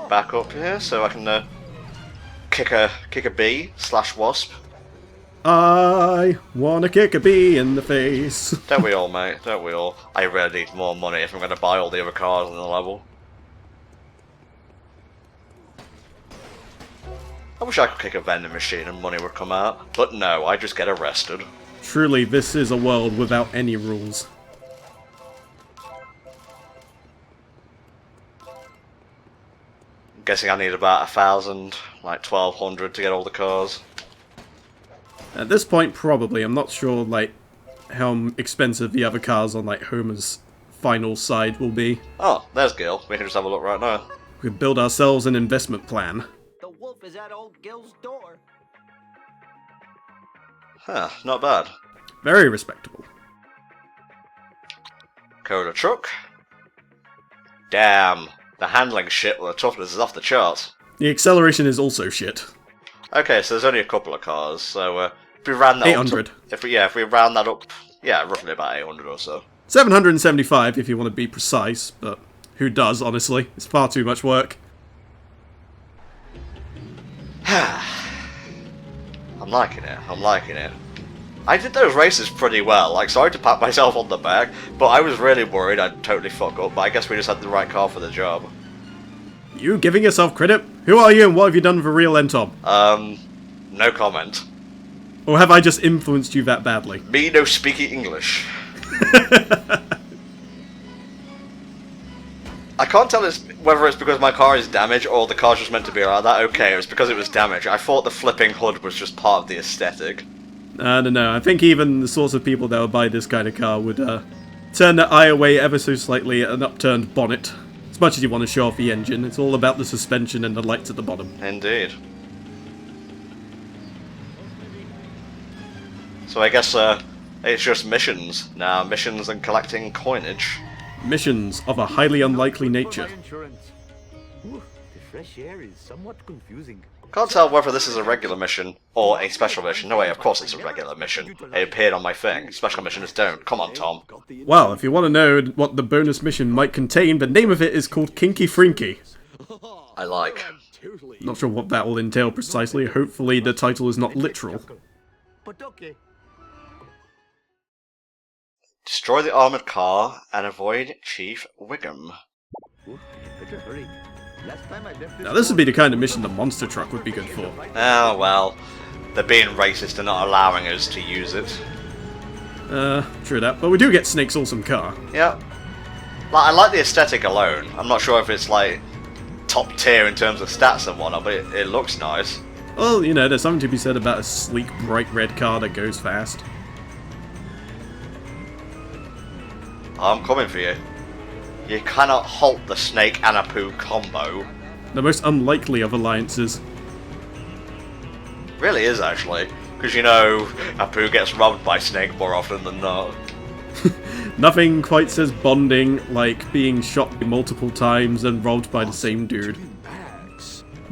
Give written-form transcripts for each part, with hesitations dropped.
back up here so I can kick a bee/wasp. I wanna kick a bee in the face. Don't we all, mate? Don't we all? I really need more money if I'm going to buy all the other cars in the level. I wish I could kick a vending machine and money would come out, but no, I just get arrested. Truly, this is a world without any rules. I'm guessing I need about 1,000, like 1,200 to get all the cars. At this point, probably. I'm not sure, like, how expensive the other cars on, like, Homer's final side will be. Oh, there's Gil. We can just have a look right now. We could build ourselves an investment plan. The wolf is at old Gil's door. Huh, not bad. Very respectable. Coda truck. Damn, the handling shit with the toughness is off the charts. The acceleration is also shit. Okay, so there's only a couple of cars, so if we round that 800. up... if we round that up, yeah, roughly about 800 or so. 775 if you want to be precise, but who does, honestly? It's far too much work. I'm liking it, I'm liking it. I did those races pretty well, like, sorry to pat myself on the back, but I was really worried I'd totally fuck up, but I guess we just had the right car for the job. You giving yourself credit? Who are you and what have you done for real, Entom? No comment. Or have I just influenced you that badly? Me no speaky English. I can't tell whether it's because my car is damaged or the car's just meant to be like that. Okay, it was because it was damaged. I thought the flipping hood was just part of the aesthetic. I don't know. I think even the sorts of people that would buy this kind of car would turn their eye away ever so slightly at an upturned bonnet. As much as you want to show off the engine, it's all about the suspension and the lights at the bottom. Indeed. So I guess it's just missions now. Missions and collecting coinage. Missions of a highly unlikely nature. The fresh air is somewhat confusing. Can't tell whether this is a regular mission or a special mission. No way, of course it's a regular mission. It appeared on my thing. Special missions don't. Come on, Tom. Well, if you want to know what the bonus mission might contain, the name of it is called Kinky Franky. I like. Not sure what that will entail precisely. Hopefully the title is not literal. But okay. Destroy the armoured car and avoid Chief Wiggum. Better hurry. Last time I left Now this would be the kind of mission the monster truck would be good for. Oh well. They're being racist and not allowing us to use it. True that, but we do get Snake's awesome car. Yep. Like, I like the aesthetic alone. I'm not sure if it's like top tier in terms of stats and whatnot, but it looks nice. Well, you know, there's something to be said about a sleek, bright red car that goes fast. I'm coming for you. You cannot halt the Snake and Apu combo. The most unlikely of alliances. Really is, actually. Because, you know, Apu gets robbed by Snake more often than not. Nothing quite says bonding like being shot multiple times and robbed by the same dude.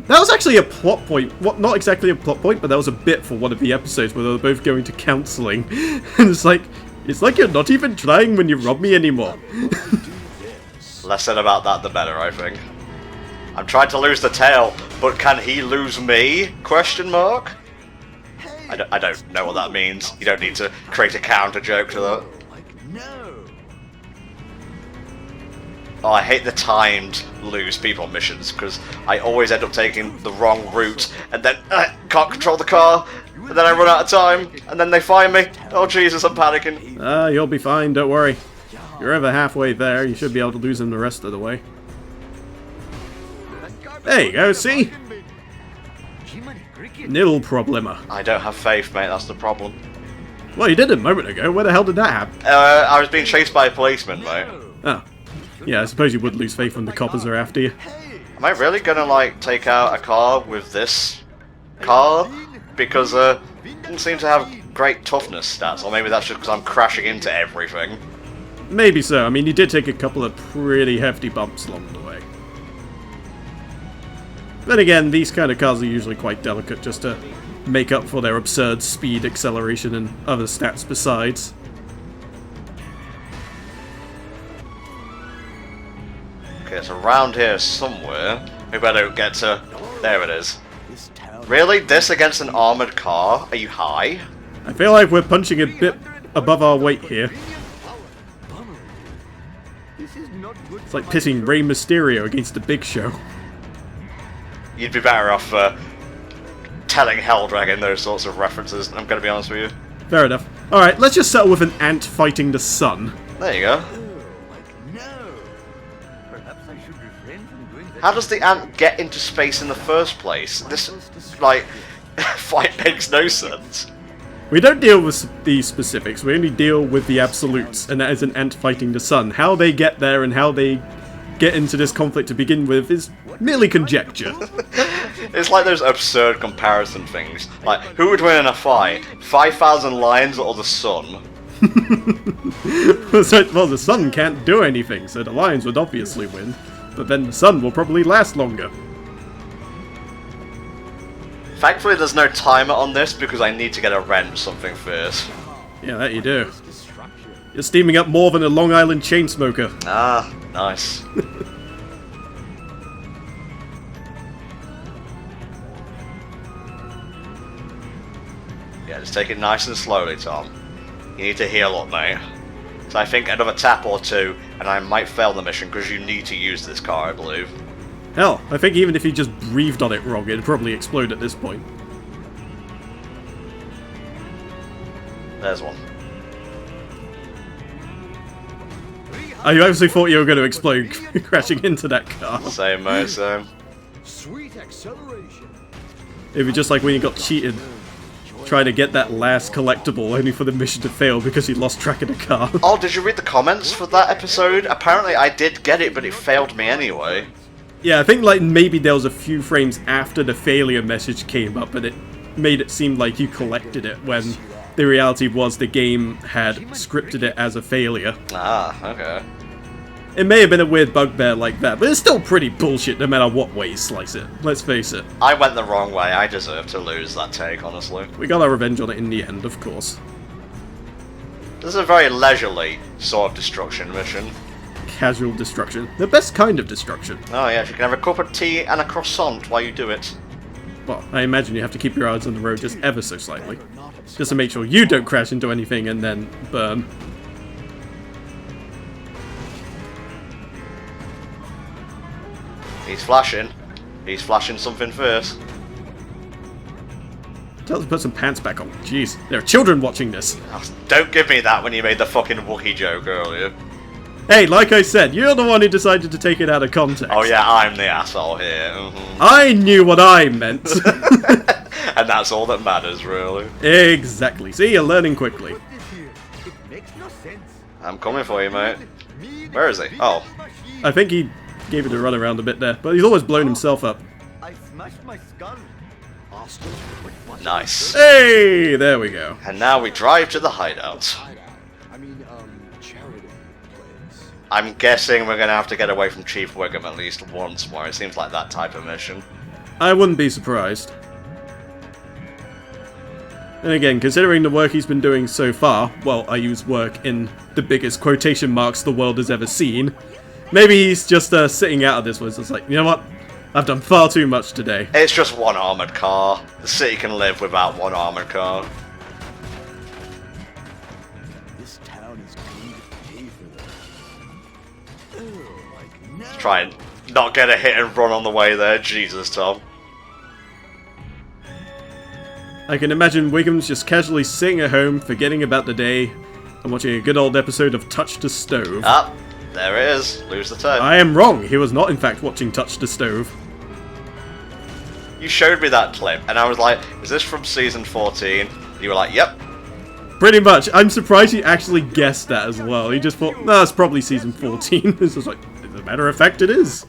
That was actually a plot point. What? Not exactly a plot point, but that was a bit for one of the episodes where they were both going to counselling. And it's like you're not even trying when you rob me anymore. Less said about that, the better, I think. I'm trying to lose the tail, but can he lose me? Question mark? I don't know what that means. You don't need to create a counter joke to that. No. Oh, I hate the timed lose people missions, because I always end up taking the wrong route, and then can't control the car, and then I run out of time, and then they find me. Oh Jesus, I'm panicking. You'll be fine, don't worry. If you're over halfway there, you should be able to lose him the rest of the way. There you go, see? Nil problema. I don't have faith, mate, that's the problem. Well, you did a moment ago. Where the hell did that happen? I was being chased by a policeman, mate. Oh. Yeah, I suppose you would lose faith when the coppers are after you. Am I really gonna, like, take out a car with this car? Because, it doesn't seem to have great toughness stats, or maybe that's just because I'm crashing into everything. Maybe so. I mean, you did take a couple of pretty hefty bumps along the way. Then again, these kind of cars are usually quite delicate just to make up for their absurd speed, acceleration, and other stats besides. Okay, it's around here somewhere. Maybe I don't get to... There it is. This town. Really? This against an armoured car? Are you high? I feel like we're punching a bit above our weight here. This is not good. It's like pitting Rey Mysterio against the Big Show. You'd be better off telling Helldragon those sorts of references, I'm gonna be honest with you. Fair enough. Alright, let's just settle with an ant fighting the sun. There you go. No. Perhaps I should refrain from doing that. How does the ant get into space in the first place? This, like, fight makes no sense. We don't deal with the specifics, we only deal with the absolutes, and that is an ant fighting the sun. How they get there and how they get into this conflict to begin with is merely conjecture. It's like those absurd comparison things. Like, who would win in a fight? 5,000 lions or the sun? Well, the sun can't do anything, so the lions would obviously win. But then the sun will probably last longer. Thankfully there's no timer on this because I need to get a wrench something first. Yeah, that you do. You're steaming up more than a Long Island chain smoker. Ah, nice. Yeah, just take it nice and slowly, Tom. You need to heal up, mate. So I think another tap or two, and I might fail the mission because you need to use this car, I believe. Hell, I think even if you just breathed on it wrong, it'd probably explode at this point. There's one. I actually thought you were going to explode crashing into that car. Same, mate, same. Sweet acceleration. It'd be just like when you got cheated, trying to get that last collectible only for the mission to fail because you lost track of the car. Oh, did you read the comments for that episode? Apparently I did get it, but it failed me anyway. Yeah, I think like maybe there was a few frames after the failure message came up, but it made it seem like you collected it when the reality was the game had scripted it as a failure. Ah, okay. It may have been a weird bugbear like that, but it's still pretty bullshit no matter what way you slice it. Let's face it. I went the wrong way. I deserve to lose that take, honestly. We got our revenge on it in the end, of course. This is a very leisurely sort of destruction mission. Casual destruction. The best kind of destruction. Oh yes, you can have a cup of tea and a croissant while you do it. Well, I imagine you have to keep your eyes on the road just ever so slightly. Just to make sure you don't crash into anything and then burn. He's flashing. He's flashing something first. Tell us to put some pants back on. Jeez, there are children watching this. Oh, don't give me that when you made the fucking Wookiee joke earlier. Hey, like I said, you're the one who decided to take it out of context. Oh yeah, I'm the asshole here. Mm-hmm. I knew what I meant. And that's all that matters, really. Exactly. See, you're learning quickly. It makes no sense. I'm coming for you, mate. Where is he? Oh. I think he gave it a run around a bit there, but he's always blown himself up. I smashed my skull. Hostile, but what- Nice. Hey, there we go. And now we drive to the hideout. Charity place. I'm guessing we're gonna have to get away from Chief Wiggum at least once more. It seems like that type of mission. I wouldn't be surprised. And again, considering the work he's been doing so far, well, I use work in the biggest quotation marks the world has ever seen, maybe he's just sitting out of this one. It's like, you know what? I've done far too much today. It's just one armoured car. The city can live without one armoured car. This town is going to pay for that. Oh, like no. Try and not get a hit and run on the way there. Jesus, Tom. I can imagine Wiggum's just casually sitting at home, forgetting about the day, and watching a good old episode of Touch the Stove. Ah, there it is. Lose the toe. I am wrong. He was not, in fact, watching Touch the Stove. You showed me that clip, and I was like, is this from season 14? You were like, yep. Pretty much. I'm surprised he actually guessed that as well. He just thought, no, it's probably season 14. It's just like, as a matter of fact, it is.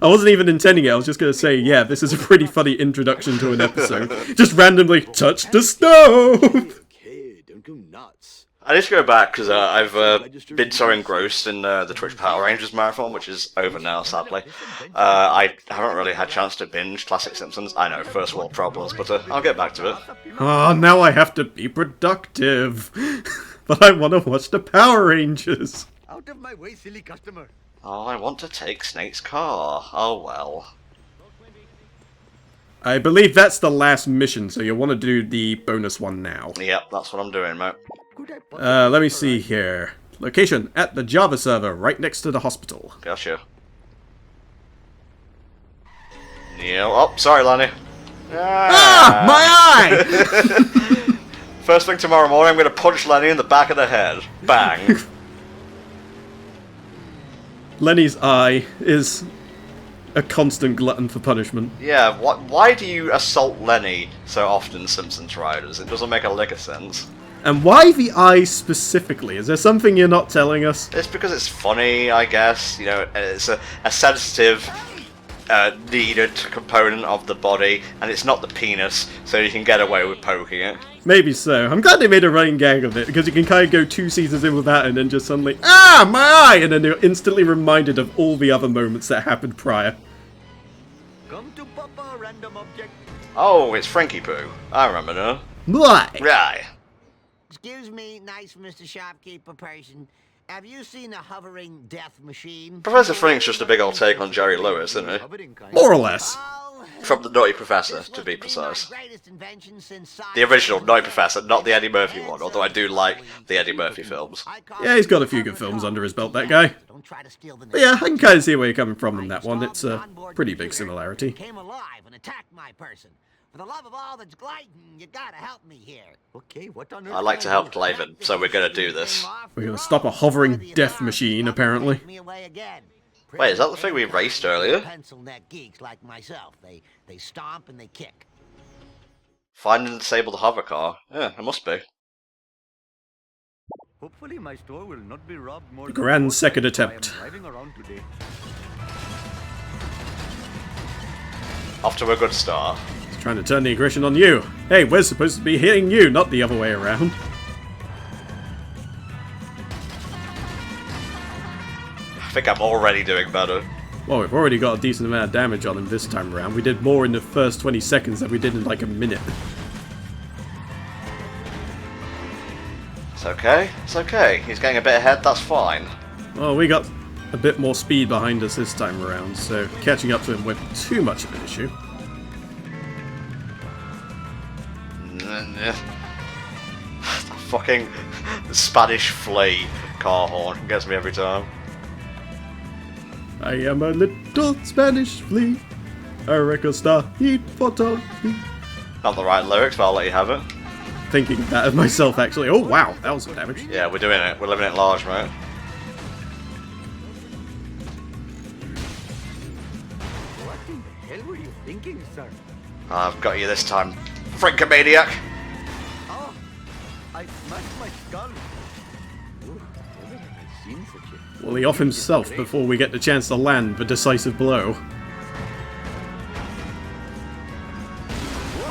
I wasn't even intending it. I was just going to say, yeah, this is a pretty funny introduction to an episode. Just randomly, touch the stove! Okay, don't go nuts. I need to go back because I've been so engrossed in the Twitch Power Rangers marathon, which is over now, sadly. I haven't really had a chance to binge classic Simpsons. I know, first world problems, but I'll get back to it. Oh, now I have to be productive. But I want to watch the Power Rangers. Out of my way, silly customer. Oh, I want to take Snake's car. Oh well. I believe that's the last mission, so you'll want to do the bonus one now. Yep, that's what I'm doing, mate. Let me see here. Location, at the Java server, right next to the hospital. Gotcha. Yeah, oh, sorry, Lenny. Ah! My eye! First thing tomorrow morning, I'm going to punch Lenny in the back of the head. Bang. Lenny's eye is a constant glutton for punishment. Yeah, why do you assault Lenny so often, Simpsons writers? It doesn't make a lick of sense. And why the eye specifically? Is there something you're not telling us? It's because it's funny, I guess. You know, it's a sensitive, needed component of the body, and it's not the penis, so you can get away with poking it. Maybe so. I'm glad they made a running gag of it, because you can kind of go 2 seasons in without it, and then just suddenly, ah, my eye! And then you're instantly reminded of all the other moments that happened prior. Come to Papa, random object. Oh, it's Frankie Poo. I remember now. Why? Right. Excuse me, nice Mr. Shopkeeper person. Have you seen a hovering death machine? Professor Frink's just a big old take on Jerry Lewis, isn't he? More or less. Oh, From the Naughty Professor, this to be must precise. my greatest invention since The original science- Naughty Professor, not the Eddie Murphy one, although I do like the Eddie Murphy films. I call Yeah, he's got a it few good cover films call. under his belt, that guy. Don't try to steal the But yeah, I can kind of see where you're coming from in that one. It's a pretty big similarity. Came alive and attacked my person. For the love of all that's gliding, you gotta help me here. Okay, what on earth? I like to help Clavin, so we're gonna do this. We're gonna stop a hovering death machine, apparently. Take me away again. Wait, is that the thing we raced earlier? Pencil neck geeks like myself. They stomp and they kick. Find and disable the hover car? Yeah, it must be. Hopefully my store will not be robbed more. Grand than second I am attempt. driving around today. Off to a good start. He's trying to turn the aggression on you. Hey, we're supposed to be hitting you, not the other way around. I think I'm already doing better. Well, we've already got a decent amount of damage on him this time around. We did more in the first 20 seconds than we did in like a minute. It's okay, it's okay. He's getting a bit ahead, that's fine. Well, we got a bit more speed behind us this time around, so catching up to him wasn't too much of an issue. The fucking Spanish flea car horn gets me every time. I am a little Spanish flea. I recosta heat for me. Not the right lyrics, but I'll let you have it. Thinking that of myself, actually. Oh, wow, that was some damage. Yeah, we're doing it. We're living it large, mate. What in the hell were you thinking, sir? I've got you this time, Frankomaniac. Oh, I smashed my skull. Ooh, never have I seen such a... Well, he off himself before we get the chance to land the decisive blow.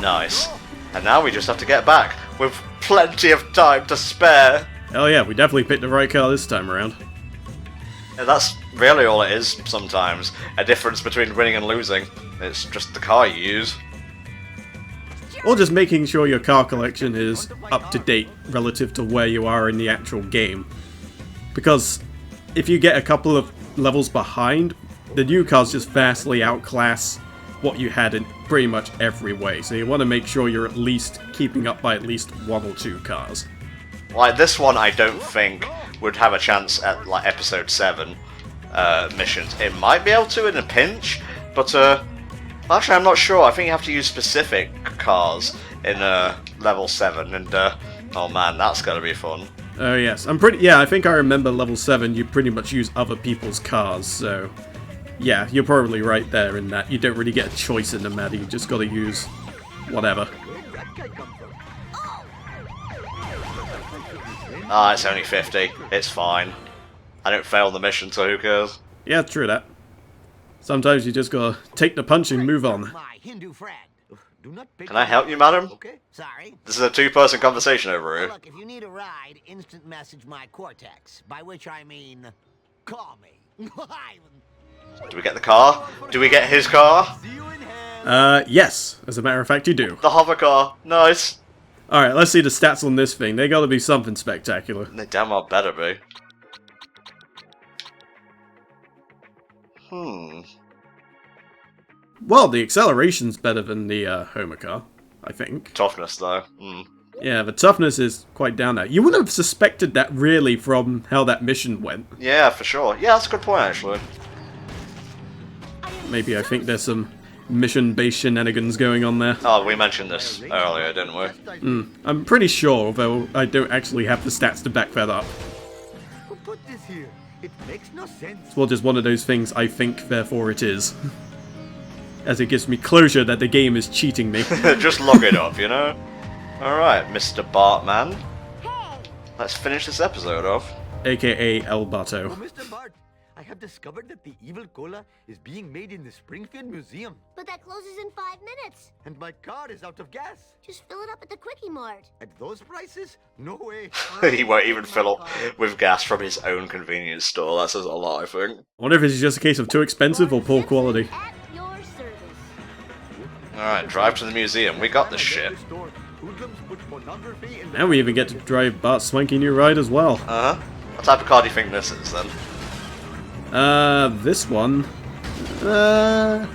Nice. And now we just have to get back, with plenty of time to spare. Hell yeah, we definitely picked the right car this time around. And that's really all it is sometimes. A difference between winning and losing. It's just the car you use. Or just making sure your car collection is up to date relative to where you are in the actual game. Because if you get a couple of levels behind, the new cars just vastly outclass what you had in pretty much every way. So you want to make sure you're at least keeping up by at least 1 or 2 cars. Like, this one I don't think would have a chance at, like, episode 7 missions. It might be able to in a pinch, but, actually I'm not sure. I think you have to use specific cars in, level 7, and, oh man, that's gonna be fun. Oh yes, I think I remember level 7 you pretty much use other people's cars, so... Yeah, you're probably right there in that. You don't really get a choice in the matter, you just gotta use whatever. Where'd that guy come from? Ah, it's only 50. It's fine. I don't fail the mission, so who cares? Yeah, true that. Sometimes you just gotta take the punch and move on. My Hindu friend. Do not pick Can I help you, madam? Okay. Sorry. This is a 2-person conversation over Well, here. look, if you need a ride, instant message my Cortex. By which I mean, call me. Do we get the car? Do we get his car? See you in hell. Yes, as a matter of fact you do. The hover car. Nice. Alright, let's see the stats on this thing. They gotta be something spectacular. They damn well better be. Well, the acceleration's better than the Homer car, I think. Toughness, though. Yeah, the toughness is quite down there. You wouldn't have suspected that, really, from how that mission went. Yeah, for sure. Yeah, that's a good point, actually. Maybe I think there's some mission-based shenanigans going on there. Oh, we mentioned this earlier, didn't we? I'm pretty sure, although I don't actually have the stats to back that up. Who put this here? It makes no sense. It's well just one of those things I think, therefore it is. As it gives me closure that the game is cheating me. Just log it up, you know? Alright, Mr. Bartman. Hey! Let's finish this episode off. AKA El Bato. Oh, Mr. Bart, I have discovered that the evil cola is being made in the Springfield Museum. But that closes in 5 minutes. And my car is out of gas. Just fill it up at the Quickie Mart. At those prices? No way. He won't even fill up with gas from his own convenience store. That says a lot, I think. I wonder if it's just a case of too expensive or poor quality. At your service. Alright, drive to the museum. We got this shit. And we even get to drive Bart's swanky new ride as well. Uh-huh. What type of car do you think this is, then? This one... I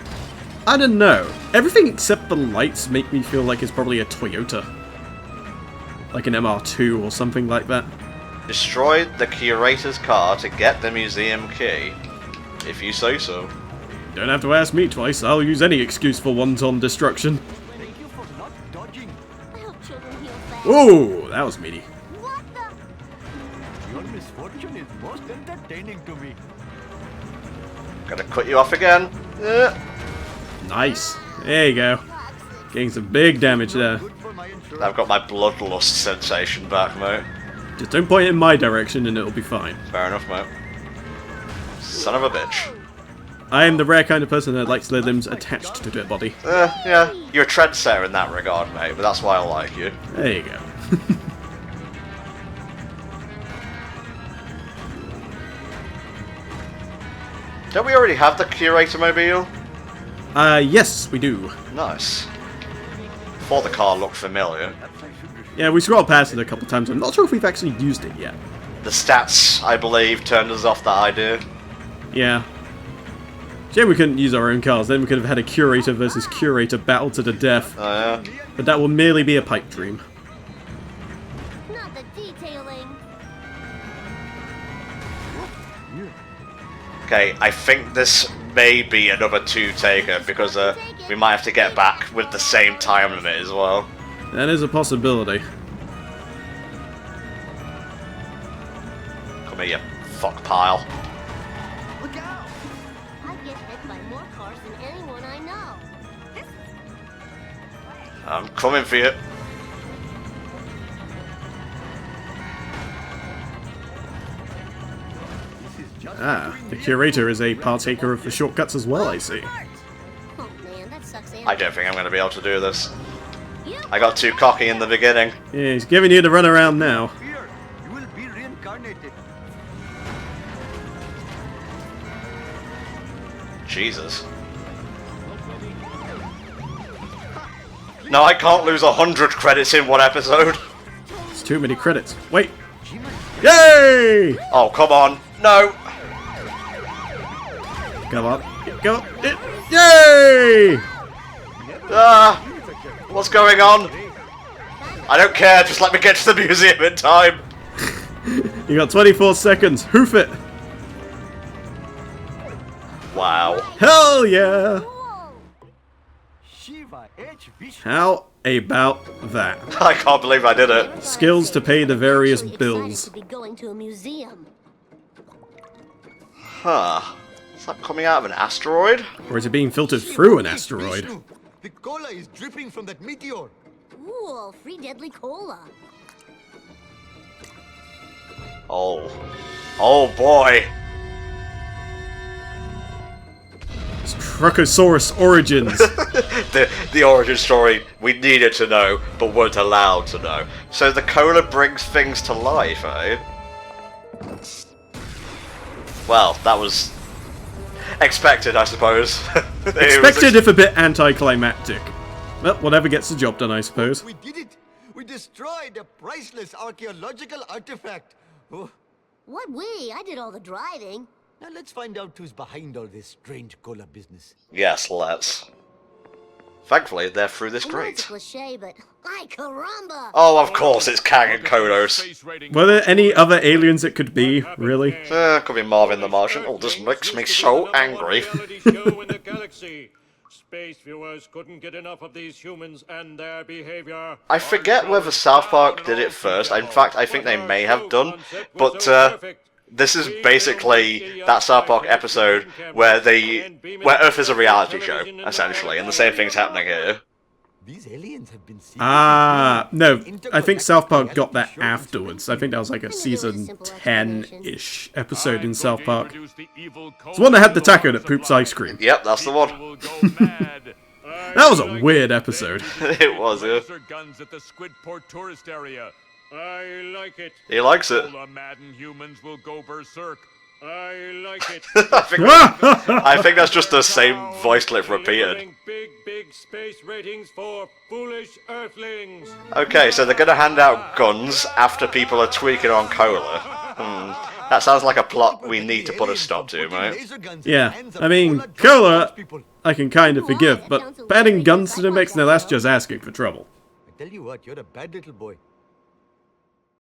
don't know. Everything except the lights make me feel like it's probably a Toyota. Like an MR2 or something like that. Destroy the curator's car to get the museum key. If you say so. Don't have to ask me twice, I'll use any excuse for wanton destruction. Thank you for not dodging. I hope children heal fast. Whoa, that was meaty. What the? Your misfortune is most entertaining to me. Gonna cut you off again. Nice. There you go. Getting some big damage there. Good for my insurance. I've got my bloodlust sensation back, mate. Just don't point it in my direction and it'll be fine. Fair enough, mate. Son of a bitch. I am the rare kind of person that likes their limbs attached to their body. Yeah. You're a trendsetter in that regard, mate, but that's why I like you. There you go. Don't we already have the curator mobile? Yes, we do. Nice. Thought the car looked familiar. Yeah, we scrolled past it a couple times. I'm not sure if we've actually used it yet. The stats, I believe, turned us off that idea. Yeah. Shame we couldn't use our own cars, then we could have had a curator versus curator battle to the death. Oh, yeah. But that will merely be a pipe dream. Not the detailing. Okay, I think this may be another two-taker, because we might have to get back with the same time limit as well. That is a possibility. Come here, you fuck pile. Look out! I get hit by more cars than anyone I know. I'm coming for you. This is just Ah, the curator is a partaker of the shortcuts as well, I see. Oh man, that sucks. I don't think I'm going to be able to do this. You I got too cocky in the beginning. Yeah, he's giving you the runaround now. fear. You will be reincarnated. Jesus. No, I can't lose 100 credits in one episode. It's too many credits. Wait. Yay! Oh, come on. No. Come on. Go. Yay! Ah, what's going on? I don't care, just let me get to the museum in time. You got 24 seconds. Hoof it. Wow. Hell yeah! Whoa. Shiva H. Vishnu. How about that? I can't believe I did it. Skills to pay the various Actually bills. excited to be going to a museum. Huh. Is that coming out of an asteroid? Or is it being filtered through an asteroid? Vishnu. The cola is dripping from that meteor. Ooh, free deadly cola. Oh. Oh boy. It's Truckosaurus Origins. The origin story we needed to know, but weren't allowed to know. So the cola brings things to life, eh? Well, that was expected, I suppose. Expected if a bit anticlimactic. Well, whatever gets the job done, I suppose. We did it. We destroyed a priceless archaeological artifact. Oh, What we? I did all the driving. Now let's find out who's behind all this strange cola business. Yes, let's. Thankfully, they're through this I know it's grate. a cliche, but ay caramba! Oh, of course, it's Kang and Kodos. Were there any other aliens it could be, really? Could be Marvin the Martian. Oh, this makes me so angry. Space viewers couldn't get enough of these humans and their behavior. I forget whether South Park did it first. In fact, I think they may have done. But this is basically that South Park episode where Earth is a reality show, essentially, and the same thing's happening here. These aliens have been seen. No, I think South Park got that afterwards. I think that was like a season 10-ish episode in South Park. It's the one that had the taco that poops ice cream. Yep, that's the one. That was a weird episode. It was, yeah. Guns at the Squidport tourist area. I like it. He likes it. The maddened humans will go berserk. I like it. I think that's just the same voice clip repeated. Big space ratings for foolish Earthlings. Okay, so they're gonna hand out guns after people are tweaking on cola. That sounds like a plot we need to put a stop to, mate. Yeah, I mean, cola I can kind of forgive, but adding guns to the mix, now that's just asking for trouble. I tell you what, you're a bad little boy.